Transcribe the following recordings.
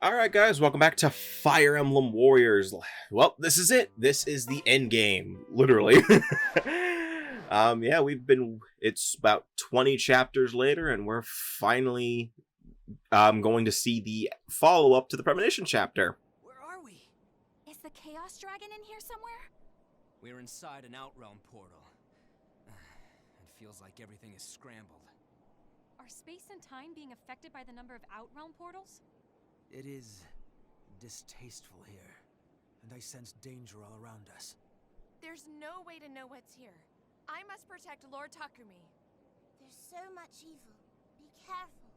Alright guys, welcome back to Fire Emblem Warriors. Well, this is it. This is the end game, literally. Yeah, it's about 20 chapters later, and we're finally going to see the follow-up to the Premonition chapter. Where are we? Is the Chaos Dragon in here somewhere? We're inside an Outrealm portal. It feels like everything is scrambled. Are space and time being affected by the number of Outrealm portals? It is distasteful here, and I sense danger all around us. There's no way to know what's here. I must protect Lord Takumi. There's so much evil. Be careful.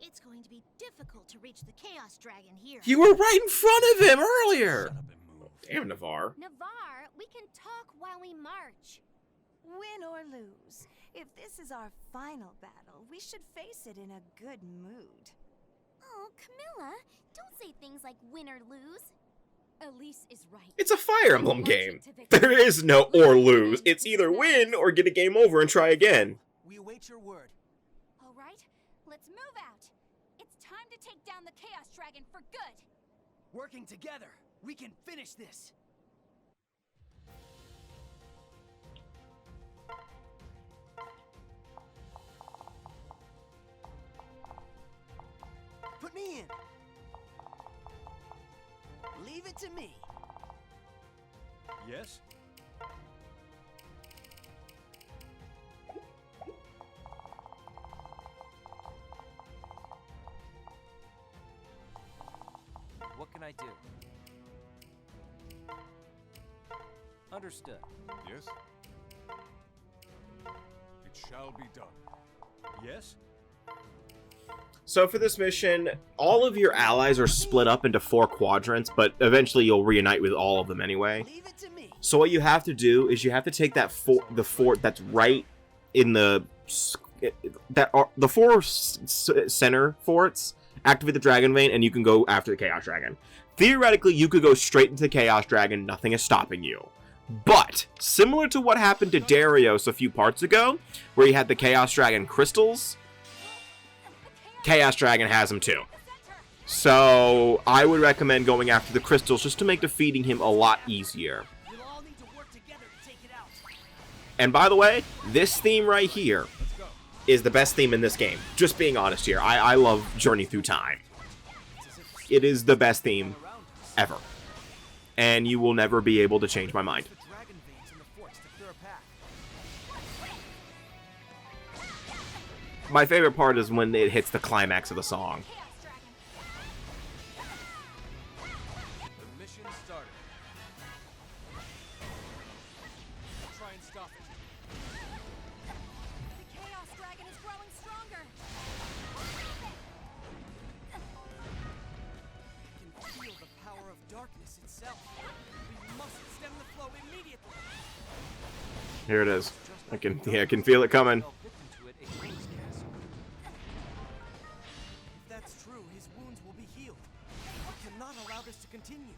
It's going to be difficult to reach the Chaos Dragon here. You were right in front of him earlier! Shut up and move. Damn, Navarre. Navarre, we can talk while we march. Win or lose, if this is our final battle, we should face it in a good mood. Oh, Camilla, don't say things like win or lose. Elise is right. It's a Fire Emblem game. There is no or lose. It's either win or get a game over and try again. We await your word. All right, let's move out. It's time to take down the Chaos Dragon for good. Working together, we can finish this. Put me in. Leave it to me. Yes? What can I do? Understood. Yes? It shall be done. Yes? So for this mission, all of your allies are split up into 4 quadrants, but eventually you'll reunite with all of them anyway. Leave it to me. So what you have to do is you have to take that the fort that's right in the 4 center forts, activate the Dragon Vein, and you can go after the Chaos Dragon. Theoretically, you could go straight into the Chaos Dragon, nothing is stopping you. But, similar to what happened to Darius a few parts ago, where you had the Chaos Dragon crystals, Chaos Dragon has him too. So, I would recommend going after the crystals just to make defeating him a lot easier. We'll all need to work together to take it out. And by the way, this theme right here is the best theme in this game. Just being honest here, I love Journey Through Time. It is the best theme ever. And you will never be able to change my mind. The dragon veins in the forts to clear a path. My favorite part is when it hits the climax of the song. The mission started. Try and stop it. The Chaos Dragon is growing stronger. I can feel the power of darkness itself. We must stem the flow immediately. Here it is. I can feel it coming. Fell victim to it, a rose castle. If that's true, his wounds will be healed. We cannot allow this to continue.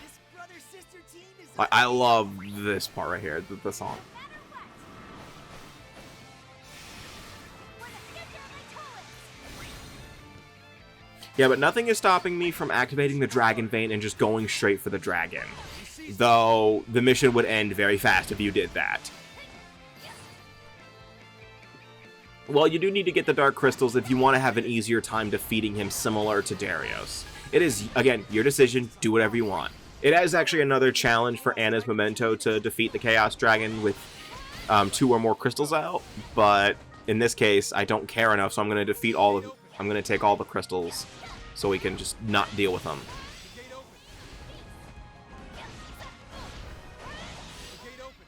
This brother-sister team is I love this part right here, the song. Yeah, but nothing is stopping me from activating the Dragon Vein and just going straight for the dragon. Though, the mission would end very fast if you did that. Well, you do need to get the Dark Crystals if you want to have an easier time defeating him similar to Darius. It is, again, your decision, do whatever you want. It is actually another challenge for Anna's Memento to defeat the Chaos Dragon with 2 or more crystals out, but in this case, I don't care enough, so I'm going to I'm going to take all the crystals so we can just not deal with them. The gate open. The gate open.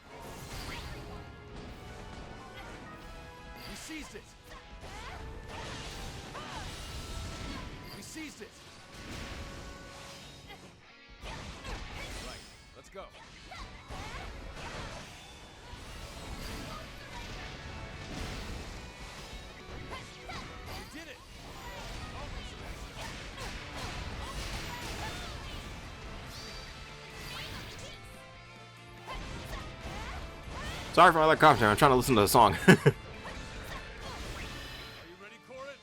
We seized it. We seized it. Right. Let's go. We did it. Sorry for all that commentary, I'm trying to listen to the song. Are you ready, Corin?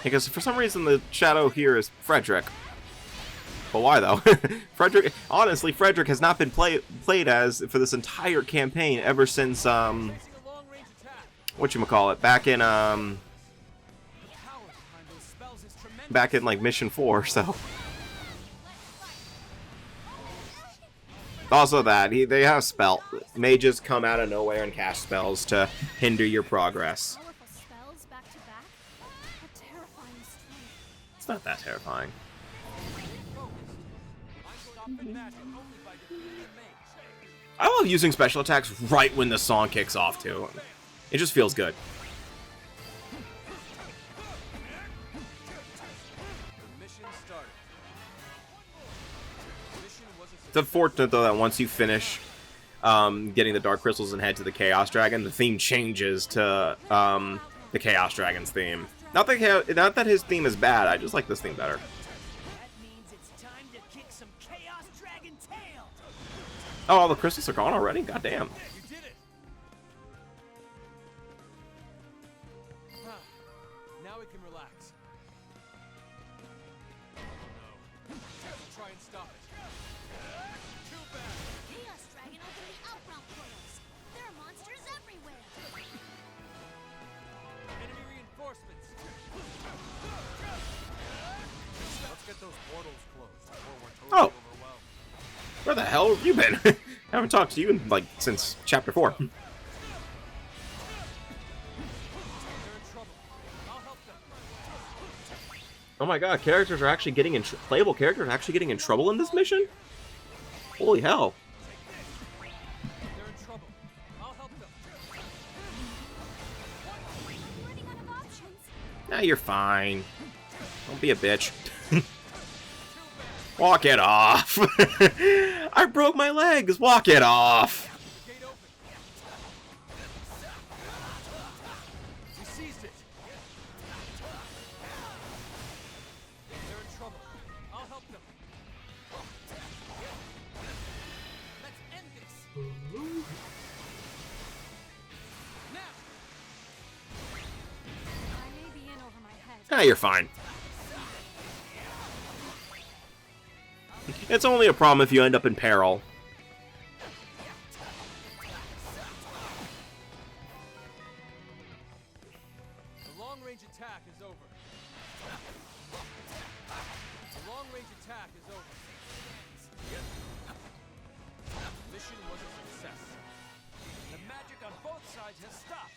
Because for some reason the shadow here is Frederick. But why though? Frederick, honestly, Frederick has not been played as for this entire campaign ever since whatchamacallit, back in like Mission 4, so. Also that, they have mages come out of nowhere and cast spells to hinder your progress. Powerful spells back to back? A terrifying strength. It's not that terrifying. I love using special attacks right when the song kicks off too. It just feels good. It's unfortunate though that once you finish getting the Dark Crystals and head to the Chaos Dragon, the theme changes to the Chaos Dragon's theme. Not that his theme is bad, I just like this theme better. That means it's time to kick some Chaos Dragon tail. Oh, all the crystals are gone already? God damn. You did it. Now we can relax. No. Try and stop it. Too bad. Chaos Dragon opened the outbound portals. There are monsters everywhere. Enemy reinforcements. Let's get those portals closed before we're totally overwhelmed. Where the hell have you been? I haven't talked to you in, like, since Chapter 4. They're in trouble. I'll help them. Oh my god, characters are actually getting in... Playable characters are actually getting in trouble in this mission? Holy hell. They're in trouble. I'll help them. I'm running out of options. Nah, you're fine. Don't be a bitch. Walk it off. I broke my legs. Walk it off. Gate open. We seized it. They're in trouble. I'll help them. Let's end this. Now. I may be in over my head. Nah, you're fine. It's only a problem if you end up in peril. The long-range attack is over. The long-range attack is over. Mission was a success. The magic on both sides has stopped.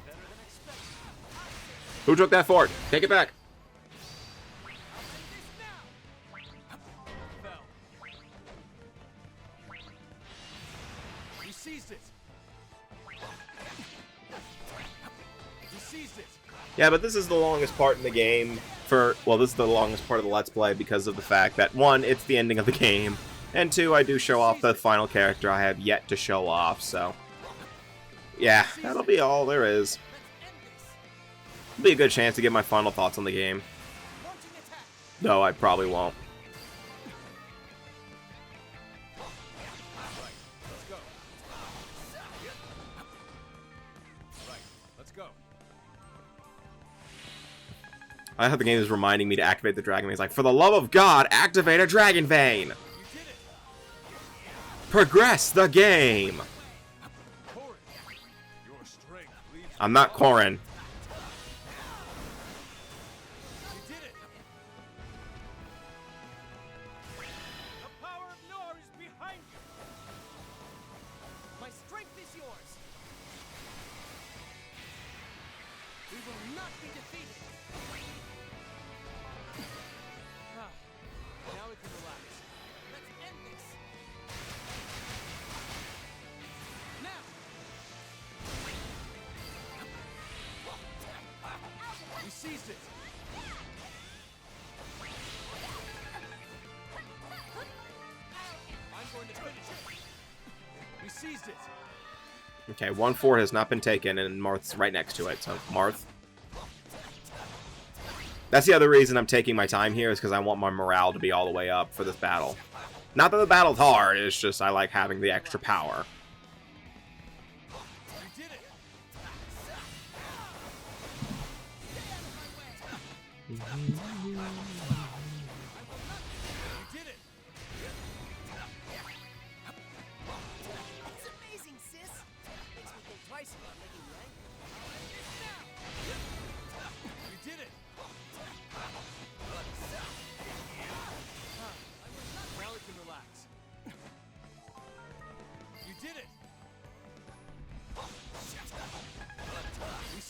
Better than expected. Who took that fort? Take it back. Fell. We seized it. We seized it. Yeah, but this is the longest part in the game for... Well, this is the longest part of the Let's Play because of the fact that, one, it's the ending of the game, and two, I do show off the final character I have yet to show off, so... Yeah, that'll be all there is. It'll be a good chance to get my final thoughts on the game. Launching attack. No, I probably won't. Let's go. Right. Let's go. I have the game is reminding me to activate the Dragon Vein. It's like, for the love of God, activate a Dragon Vein! You did it. Progress the game! Corin. Your strength leads. I'm not Corin. You did it. The power of Nor is behind you. My strength is yours. We will not be defeated. Now we can relax. Let's end this. Now. We seized it. I'm going to finish it. We seized it. Okay, 1 fort has not been taken, and Marth's right next to it, so Marth. That's the other reason I'm taking my time here, is because I want my morale to be all the way up for this battle. Not that the battle's hard, it's just I like having the extra power. You did it.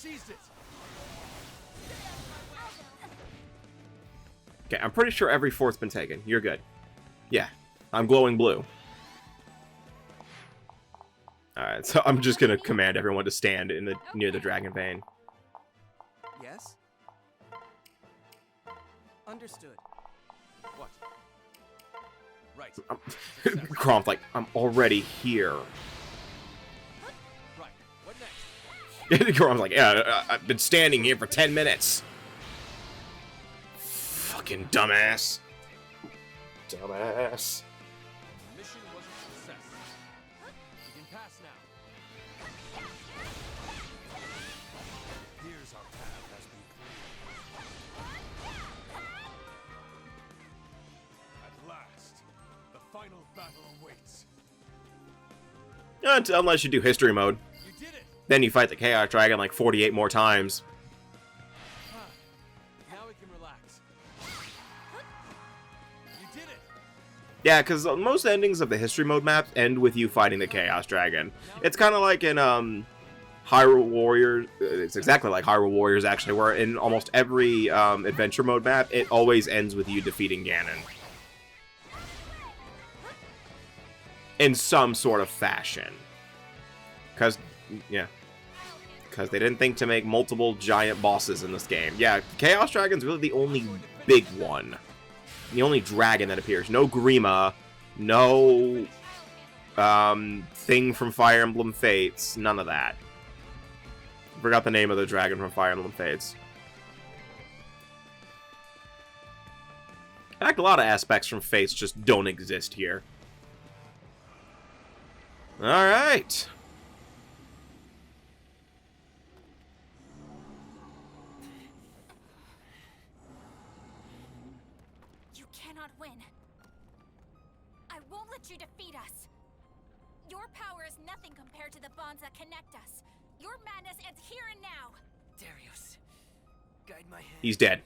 seized it. Okay, I'm pretty sure every fort's been taken. You're good. Yeah, I'm glowing blue. Alright, so I'm just gonna command everyone to stand in the near the dragon vein. Yes? Understood. What? Right. Gromp, like, I'm already here. Right. What next? Gromp's like, yeah, I've been standing here for 10 minutes. Fucking dumbass. Dumbass. The mission was a success. We can pass now. Here's our path has been cleared. At last, the final battle awaits. Unless you do history mode. You did it! Then you fight the Chaos Dragon like 48 more times. Now we can relax. You did it! Yeah, because most endings of the history mode maps end with you fighting the Chaos Dragon. It's kind of like in Hyrule Warriors. It's exactly like Hyrule Warriors, actually, where in almost every adventure mode map, it always ends with you defeating Ganon. In some sort of fashion. Because, yeah. Because they didn't think to make multiple giant bosses in this game. Yeah, Chaos Dragon's really the only big one. The only dragon that appears. No Grima. No thing from Fire Emblem Fates. None of that. Forgot the name of the dragon from Fire Emblem Fates. In fact, a lot of aspects from Fates just don't exist here. Alright. You cannot win. I won't let you defeat us. Your power is nothing compared to the bonds that connect us. Your madness ends here and now. Darius, guide my hand. He's dead.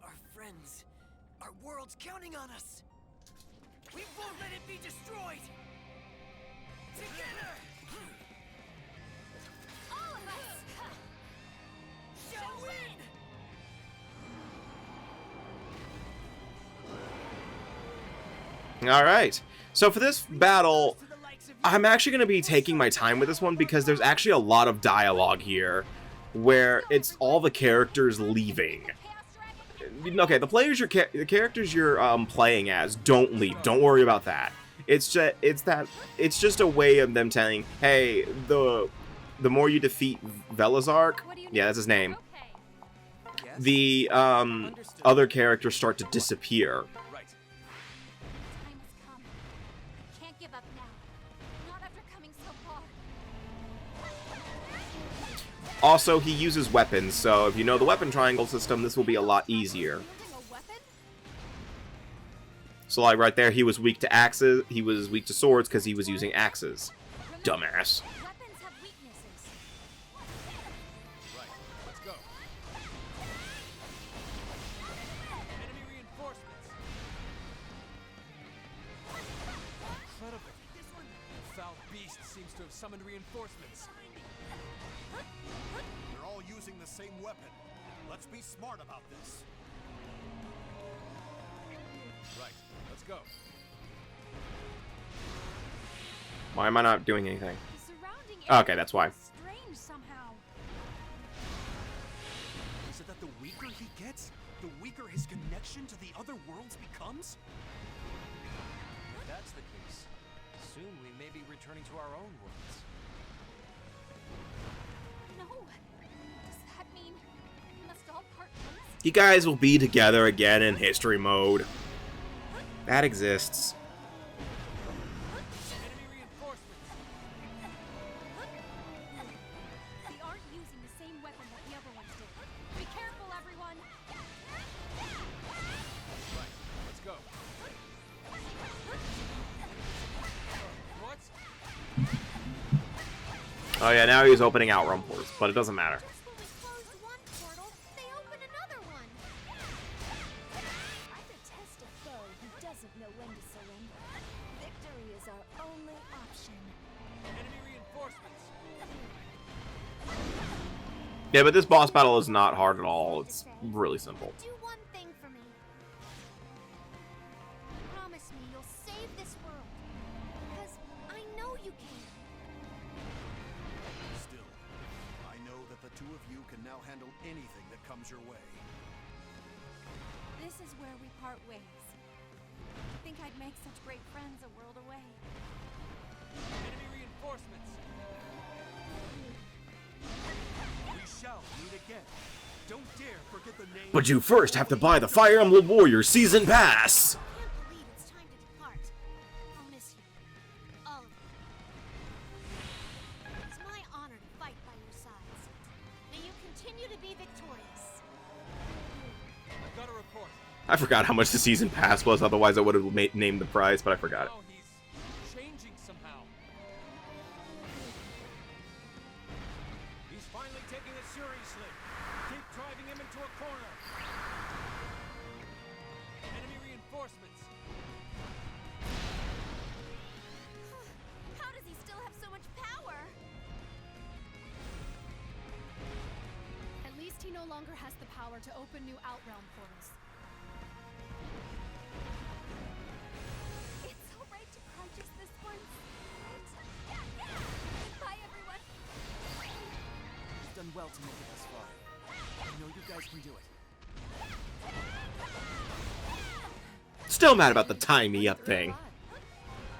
Our friends, our world's counting on us. We won't let it be destroyed. Together. All of us shall win. Alright. So for this battle, I'm actually going to be taking my time with this one because there's actually a lot of dialogue here where it's all the characters leaving. Okay, the characters you're playing as don't leave. Don't worry about that. It's just a way of them telling, hey, the more you defeat Velazark, yeah, that's his name, Yes? the other characters start to disappear. Right. Time has come. I can't give up now. Not after coming so far. Also, he uses weapons, so if you know the weapon triangle system, this will be a lot easier. Wielding a weapon? So like right there, he was weak to axes, he was weak to swords because he was using axes. Dumbass. Weapons have weaknesses. Right. Let's go. Enemy reinforcements. Incredible. The foul beast seems to have summoned reinforcements. They're all using the same weapon. Let's be smart about this. Right. Let's go. Why am I not doing anything? The surrounding Okay, that's why. is strange somehow. Is it that the weaker he gets, the weaker his connection to the other worlds becomes? If that's the case, soon we may be returning to our own worlds. No. Does that mean we must all part ways? You guys will be together again in history mode. That exists. Enemy reinforcements. We aren't using the same weapon that the other ones did. Be careful, everyone. Right. Let's go. What? Oh yeah, now he's opening Outrun portals, but it doesn't matter. Just when we closed one portal, they opened another one. I detest a foe who doesn't know when to surrender. Victory is our only option. Enemy reinforcements. Yeah, but this boss battle is not hard at all. It's really simple. Do one thing for me. Promise me you'll save this world. Because I know you can. Still, I know that the two of you can now handle anything that comes your way. This is where we part ways. I think I'd make such great friends a world away. Enemy reinforcements. We shall meet again. Don't dare forget the name. But you first have to buy the Fire Emblem Warriors Season Pass! I can't believe it's time to depart. I'll miss you. All of you. It's my honor to fight by your sides. May you continue to be victorious. I've got a report. I forgot how much the Season Pass was, otherwise I would have named the price, but I forgot it. Oh, he's changing somehow. He's finally taking it seriously. Keep driving him into a corner. Enemy reinforcements. How does he still have so much power? At least he no longer has the power to open new Outrealm portals. It's alright to cry just this once. Bye, everyone. You've done well to make it this far. I know you guys can do it. Still mad about the tie me up thing.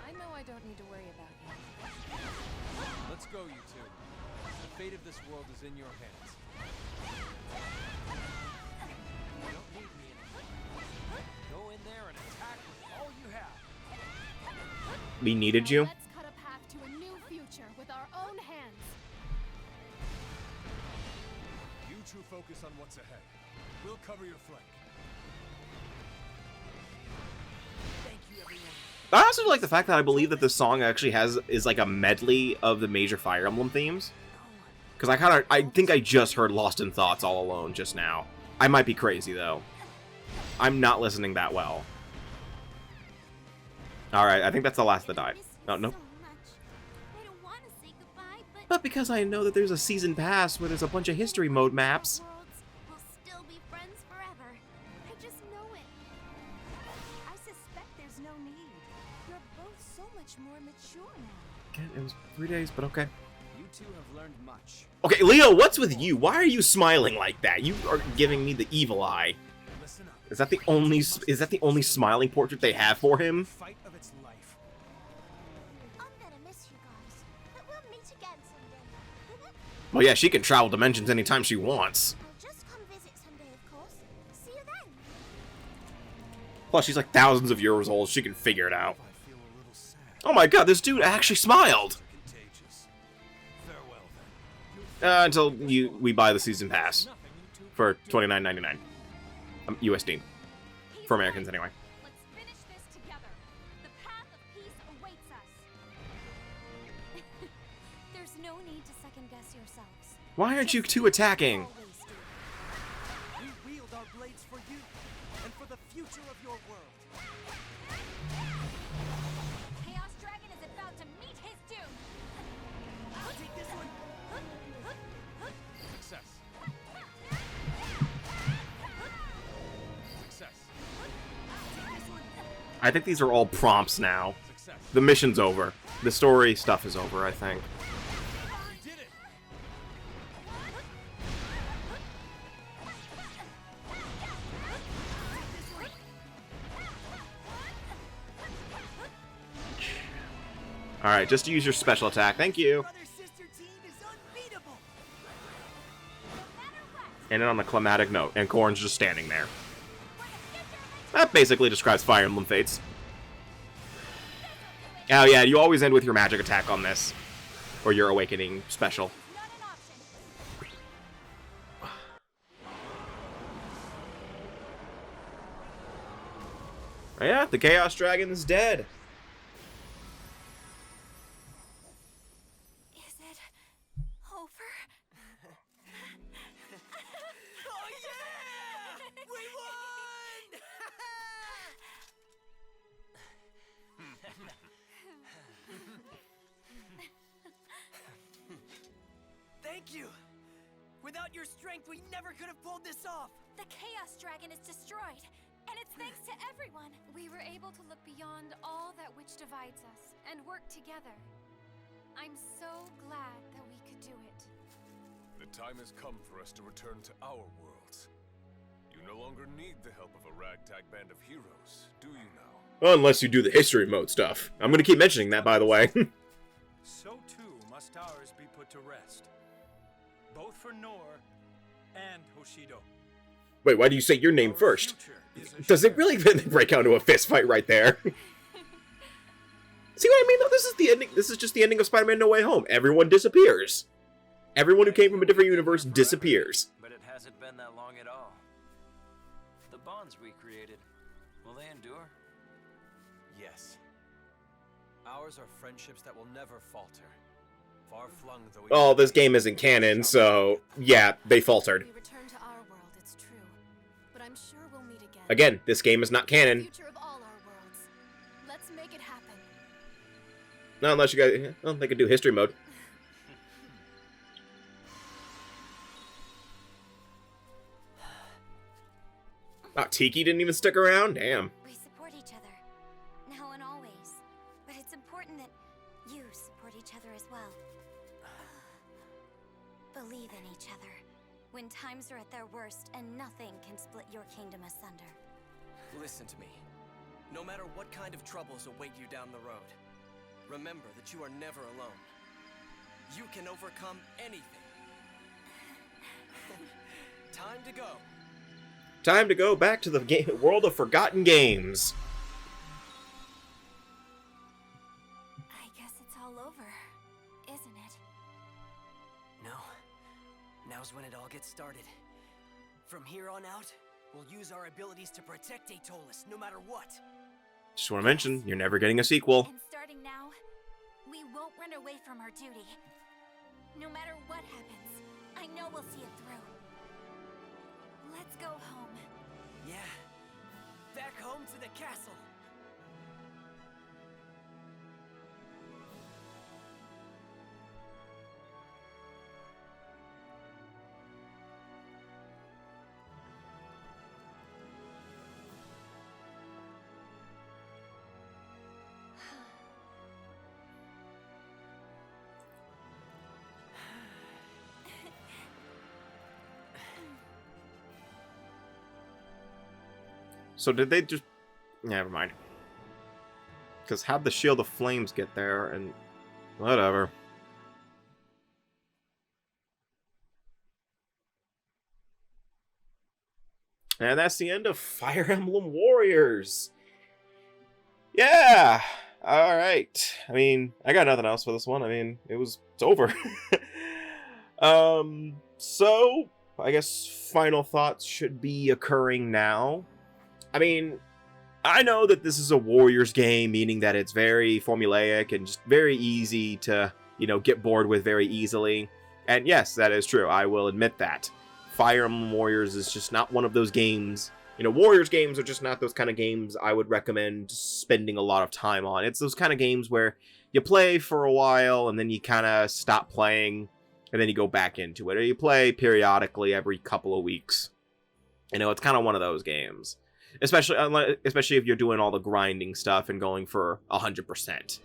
I know I don't need to worry about you. Let's go, you two. The fate of this world is in your hands. You don't need me anymore. Go in there and attack with all you have. We needed you. Let's cut a path to a new future with our own hands. You two focus on what's ahead. We'll cover your flank. Thank you, everyone. I also like the fact that I believe that this song actually is like a medley of the major Fire Emblem themes. Because I think I just heard Lost in Thoughts all alone just now. I might be crazy though. I'm not listening that well. Alright, I think that's the last that died. Oh, no. So much. I don't want to say goodbye, But because I know that there's a season pass where there's a bunch of history mode maps. worlds will still be friends forever. I just know it. I suspect there's no need. You're both so much more mature now. It was 3 days, but okay. You two have learned much. Okay, Leo, what's with you? Why are you smiling like that? You are giving me the evil eye. Listen up. Is that the only smiling portrait they have for him? Fight of its life. I'm gonna miss you guys, but we'll meet again someday. Well, yeah, she can travel dimensions anytime she wants. I'll just come visit someday, of course. See you then. Plus, she's like thousands of years old. She can figure it out. I feel a little sad. Oh my god, this dude actually smiled! Contagious. Farewell then. Until we buy the season pass for $29.99 USD for Americans anyway. Let's finish this together. The path of peace awaits us. There's no need to second guess yourselves. Why aren't you two attacking? Always do. We wield our blades for you and for the future of your world. Chaos Dragon is about to meet his doom. I'll take this one. Success. Success. I think these are all prompts now. Success. The mission's over. The story stuff is over, I think. You did it. Alright, just use your special attack. Thank you. Brother-sister team is unbeatable. And then on the climatic note, and Corn's just standing there. That basically describes Fire Emblem Fates. Oh yeah, you always end with your magic attack on this. Or your awakening special. Not an option. Yeah, the Chaos Dragon's dead. Is it over? Oh yeah! We won! Thank you. Without your strength, we never could have pulled this off. The Chaos Dragon is destroyed, and it's thanks to everyone. We were able to look beyond all that which divides us and work together. I'm so glad that we could do it. The time has come for us to return to our worlds. You no longer need the help of a ragtag band of heroes, do you now? Unless you do the history mode stuff. I'm gonna keep mentioning that, by the way. So too must ours be put to rest. Both for Nor and Hoshido. Wait, why do you say your name Our first? future is Does it assured. really break out into a fist fight right there? See what I mean, though? This is the ending. This is just the ending of Spider-Man No Way Home. Everyone disappears. Everyone who came from a different universe disappears. But it hasn't been that long at all. The bonds we created, will they endure? Yes. Ours are friendships that will never falter. Far flung though we Oh, this game isn't canon, so yeah, they faltered. We return to our world, it's true. But I'm sure we'll meet again. Again, this game is not The canon. future of all our worlds. Let's make it happen. Not unless you guys, well, they could do history mode. Oh, Tiki didn't even stick around? Damn. We support each other, now and always. But it's important that you support each other as well. Believe in each other. When times are at their worst and nothing can split your kingdom asunder. Listen to me. No matter what kind of troubles await you down the road, remember that you are never alone. You can overcome anything. Time to go. Time to go back to the world of forgotten games. I guess it's all over, isn't it? No. Now's when it all gets started. From here on out, we'll use our abilities to protect Aetolis, no matter what. Just want to mention, you're never getting a sequel. And starting now, we won't run away from our duty. No matter what happens, I know we'll see it through. Let's go home. Yeah. Back home to the castle. So did they just... Never mind. Because how'd the Shield of Flames get there and... Whatever. And that's the end of Fire Emblem Warriors. Yeah! Alright. I mean, I got nothing else for this one. I mean, it's over. So, I guess final thoughts should be occurring now. I mean, I know that this is a Warriors game, meaning that it's very formulaic and just very easy to, get bored with very easily. And yes, that is true. I will admit that. Fire Emblem Warriors is just not one of those games. Warriors games are just not those kind of games I would recommend spending a lot of time on. It's those kind of games where you play for a while and then you kind of stop playing and then you go back into it. Or you play periodically every couple of weeks. It's kind of one of those games. Especially if you're doing all the grinding stuff and going for 100%.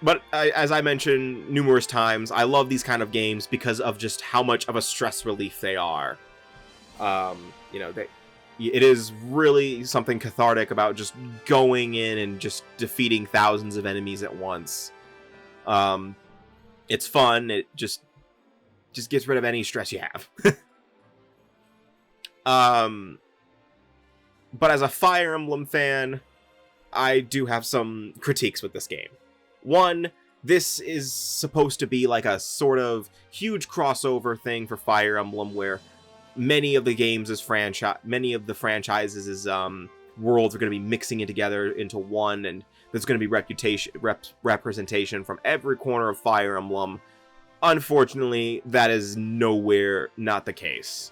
But as I mentioned numerous times, I love these kind of games because of just how much of a stress relief they are. It is really something cathartic about just going in and just defeating thousands of enemies at once. It's fun. It just gets rid of any stress you have. But as a Fire Emblem fan, I do have some critiques with this game. One, this is supposed to be like a sort of huge crossover thing for Fire Emblem where many of the franchises' worlds are going to be mixing it together into one, and there's going to be representation from every corner of Fire Emblem. Unfortunately, that is nowhere not the case.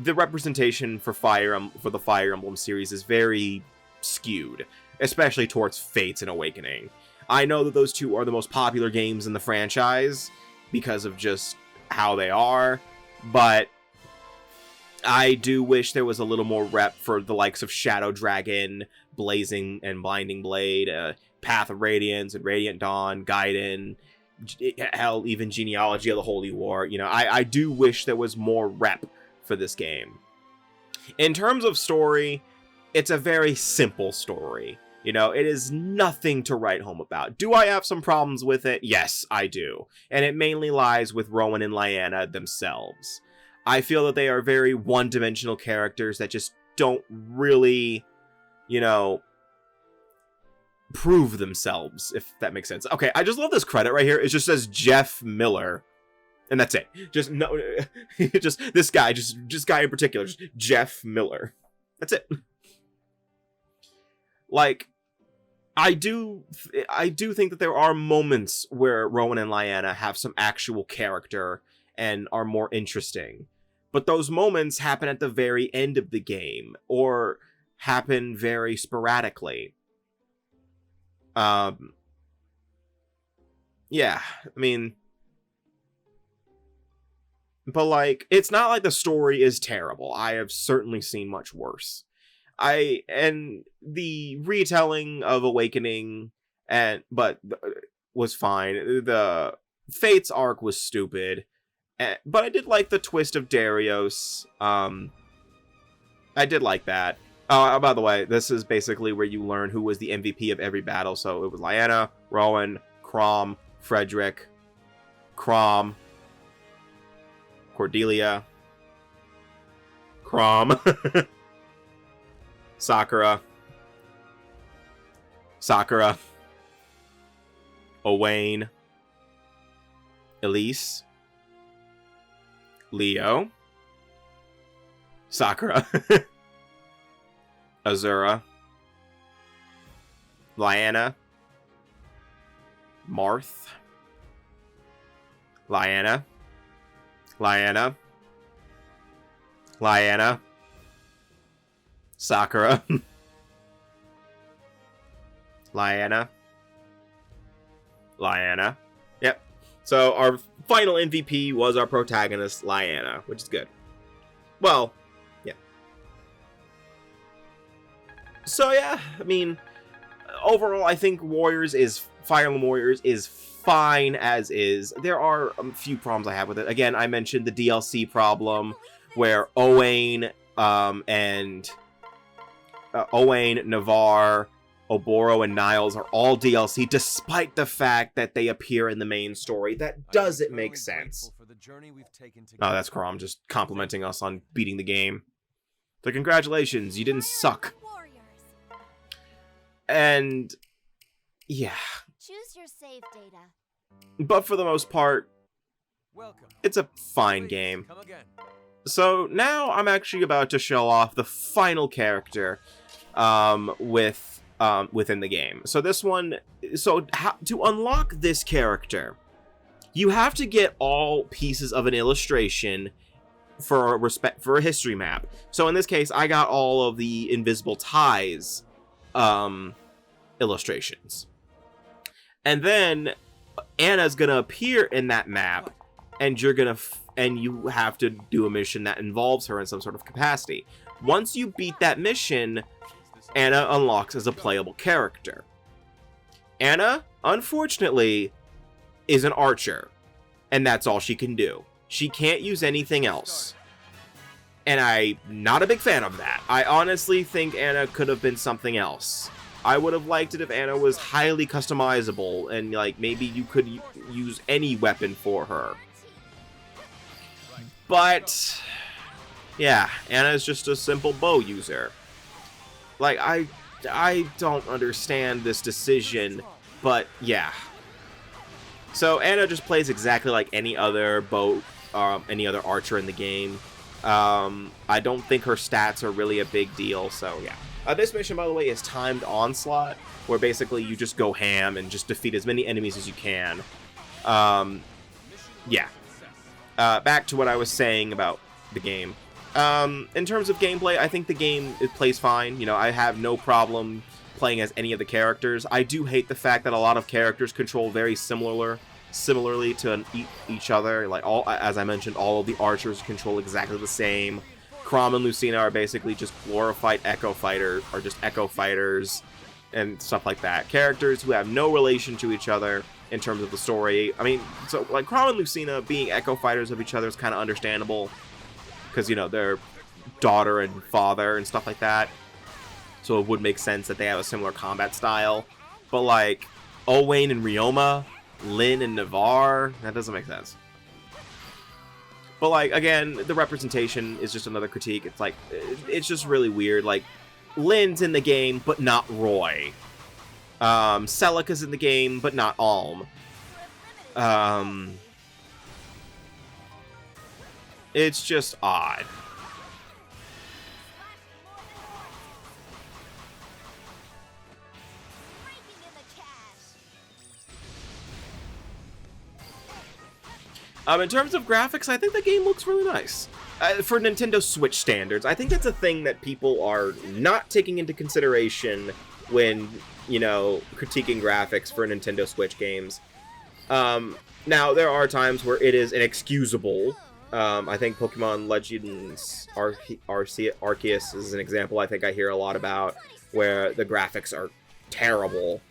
The representation for the Fire Emblem series is very skewed, especially towards Fates and Awakening. I know that those two are the most popular games in the franchise, because of just how they are, but I do wish there was a little more rep for the likes of Shadow Dragon, Blazing and Blinding Blade, Path of Radiance and Radiant Dawn, Gaiden, hell, even Genealogy of the Holy War. You know, I do wish there was more rep for this game. In terms of story, it's a very simple story. You know, it is nothing to write home about. Do I have some problems with it? Yes, I do. And it mainly lies with Rowan and Lyanna themselves. I feel that they are very one-dimensional characters that just don't really, you know, prove themselves, if that makes sense. Okay, I just love this credit right here. It just says Jeff Miller. And that's it. Just no, just this guy, just guy in particular, just Jeff Miller. That's it. Like, I do think that there are moments where Rowan and Lyanna have some actual character and are more interesting. But those moments happen at the very end of the game, or happen very sporadically. Yeah, I mean, but like, it's not like the story is terrible. I have certainly seen much worse. And the retelling of Awakening was fine. The Fates arc was stupid. But I did like the twist of Darius. I did like that. By the way, this is basically where you learn who was the MVP of every battle. So it was Lyanna, Rowan, Chrom, Frederick, Chrom, Cordelia, Chrom, Sakura, Owain, Elise, Leo, Sakura, Azura, Lyanna, Marth, Lyanna, Sakura, Lyanna. Yep. So our final MVP was our protagonist, Lyanna, which is good. Well, yeah. So yeah, I mean, overall, I think Fire Emblem Warriors is fine as is. There are a few problems I have with it. Again, I mentioned the DLC problem, where Owain, Navarre, Oboro, and Niles are all DLC, despite the fact that they appear in the main story. That doesn't make sense. Oh, that's Chrom just complimenting us on beating the game. So congratulations, you didn't suck. And yeah. Choose your save data. But for the most part, it's a fine game. So now I'm actually about to show off the final character within the game. So this one, to unlock this character, you have to get all pieces of an illustration for a history map. So in this case, I got all of the Invisible Ties illustrations. And then Anna's gonna appear in that map, and you have to do a mission that involves her in some sort of capacity. Once you beat that mission, Anna unlocks as a playable character. Anna, unfortunately, is an archer, and that's all she can do. She can't use anything else. And I'm not a big fan of that. I honestly think Anna could have been something else. I would have liked it if Anna was highly customizable, and like maybe you could use any weapon for her. But yeah, Anna is just a simple bow user. Like, I don't understand this decision, but yeah. So Anna just plays exactly like any other any other archer in the game. I don't think her stats are really a big deal, so yeah. This mission, by the way, is timed onslaught, where basically you just go ham and just defeat as many enemies as you can. Yeah. Back to what I was saying about the game. In terms of gameplay, I think the game plays fine. You know, I have no problem playing as any of the characters. I do hate the fact that a lot of characters control very similar similarly to each other. Like, as I mentioned, all of the archers control exactly the same. Chrom and Lucina are basically just glorified Echo Fighters, or just Echo Fighters, and stuff like that. Characters who have no relation to each other in terms of the story. I mean, so, like, Chrom and Lucina being Echo Fighters of each other is kind of understandable, because, you know, they're daughter and father and stuff like that. So it would make sense that they have a similar combat style. But, like, Owain and Ryoma, Lyn and Navarre, that doesn't make sense. But, like, again, the representation is just another critique. It's like, it's just really weird. Like, Lyn's in the game, but not Roy. Celica's in the game, but not Alm. It's just odd. In terms of graphics, I think the game looks really nice. For Nintendo Switch standards, I think that's a thing that people are not taking into consideration when, you know, critiquing graphics for Nintendo Switch games. Now, there are times where it is inexcusable. I think Pokemon Legends Arceus is an example I think I hear a lot about, where the graphics are terrible.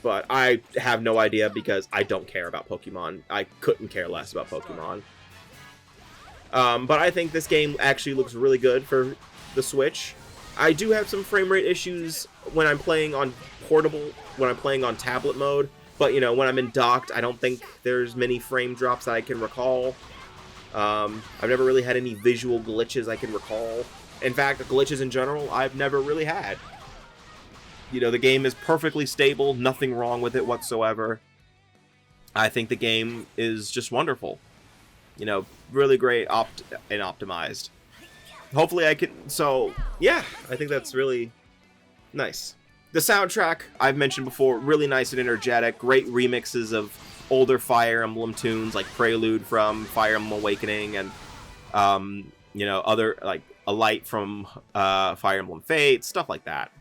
But I have no idea because I don't care about Pokemon. I couldn't care less about Pokemon. But I think this game actually looks really good for the Switch. I do have some frame rate issues when I'm playing on portable, when I'm playing on tablet mode. But, you know, when I'm in docked, I don't think there's many frame drops that I can recall. I've never really had any visual glitches I can recall. In fact, glitches in general, I've never really had. You know, the game is perfectly stable, nothing wrong with it whatsoever. I think the game is just wonderful. You know, really great and optimized. Hopefully I can... So, yeah, I think that's really nice. The soundtrack, I've mentioned before, really nice and energetic. Great remixes of older Fire Emblem tunes, like Prelude from Fire Emblem Awakening, and, you know, other, like, A Light from Fire Emblem Fates, stuff like that.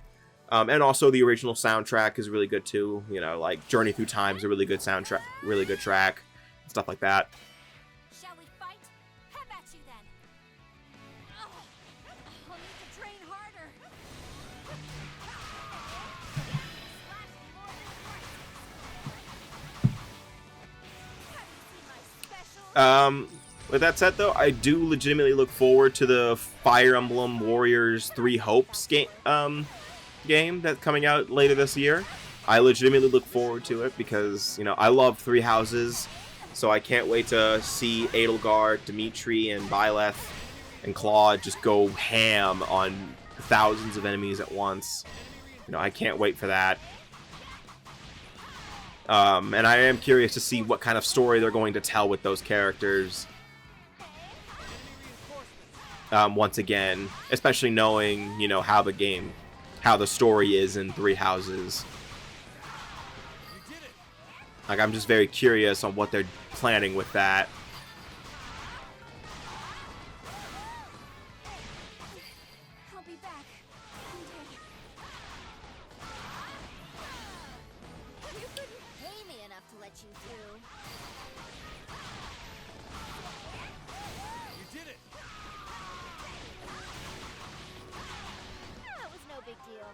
And also the original soundtrack is really good too. You know, like Journey Through Time is a really good soundtrack, really good track, stuff like that. Shall we fight? Have at you then. Oh, I'll need to train harder. With that said though, I do legitimately look forward to the Fire Emblem Warriors 3 Hopes game that's coming out later this year. I legitimately look forward to it because, you know, I love Three Houses, so I can't wait to see Edelgard, Dimitri, and Byleth and Claude just go ham on thousands of enemies at once. You know, I can't wait for that. And I am curious to see what kind of story they're going to tell with those characters. Once again, especially knowing, you know, how the story is in Three Houses. Like, I'm just very curious on what they're planning with that. I'll be back. You couldn't pay me enough to let you through. You did it! That was no big deal.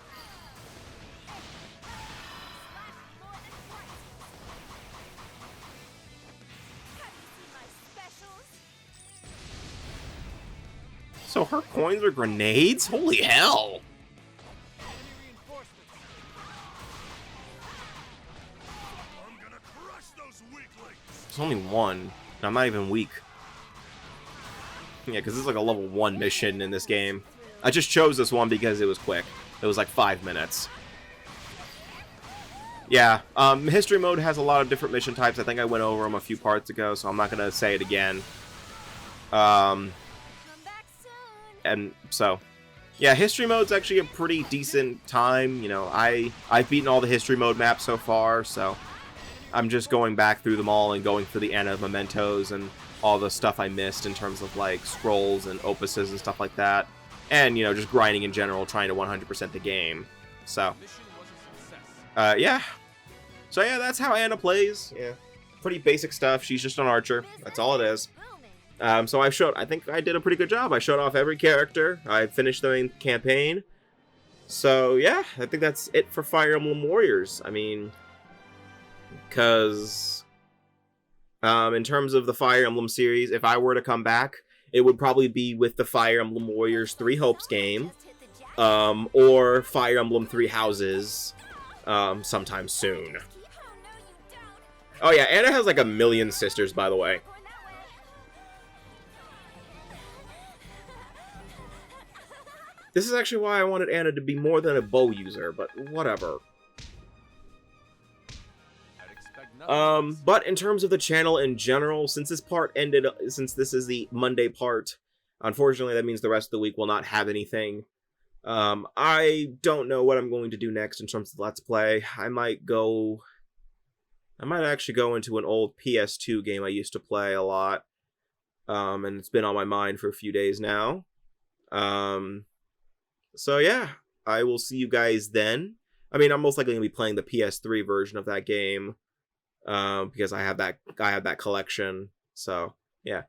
So her coins are grenades? Holy hell! I'm gonna crush those weaklings. There's only one. I'm not even weak. Yeah, because this is like a level 1 mission in this game. I just chose this one because it was quick. It was like 5 minutes. Yeah, history mode has a lot of different mission types. I think I went over them a few parts ago, so I'm not going to say it again. And so, yeah, history mode's actually a pretty decent time. You know, I've beaten all the history mode maps so far, so I'm just going back through them all and going for the Anna Mementos and all the stuff I missed in terms of, like, scrolls and opuses and stuff like that. And, you know, just grinding in general, trying to 100% the game. So, yeah. So, yeah, that's how Anna plays. Yeah. pretty basic stuff. She's just an archer. That's all it is. So I think I did a pretty good job. I showed off every character. I finished the main campaign. So yeah, I think that's it for Fire Emblem Warriors. I mean, because in terms of the Fire Emblem series, if I were to come back, it would probably be with the Fire Emblem Warriors 3 Hopes game, or Fire Emblem 3 Houses, sometime soon. Oh yeah, Anna has like 1 million sisters, by the way. This is actually why I wanted Anna to be more than a bow user, but whatever. But in terms of the channel in general, since this part ended, since this is the Monday part, unfortunately that means the rest of the week will not have anything. I don't know what I'm going to do next in terms of Let's Play. I might actually go into an old PS2 game I used to play a lot. And it's been on my mind for a few days now. So yeah, I will see you guys then. I mean, I'm most likely going to be playing the PS3 version of that game. Because I have that collection. So yeah.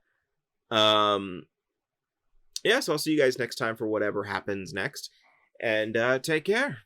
Yeah, so I'll see you guys next time for whatever happens next. And take care.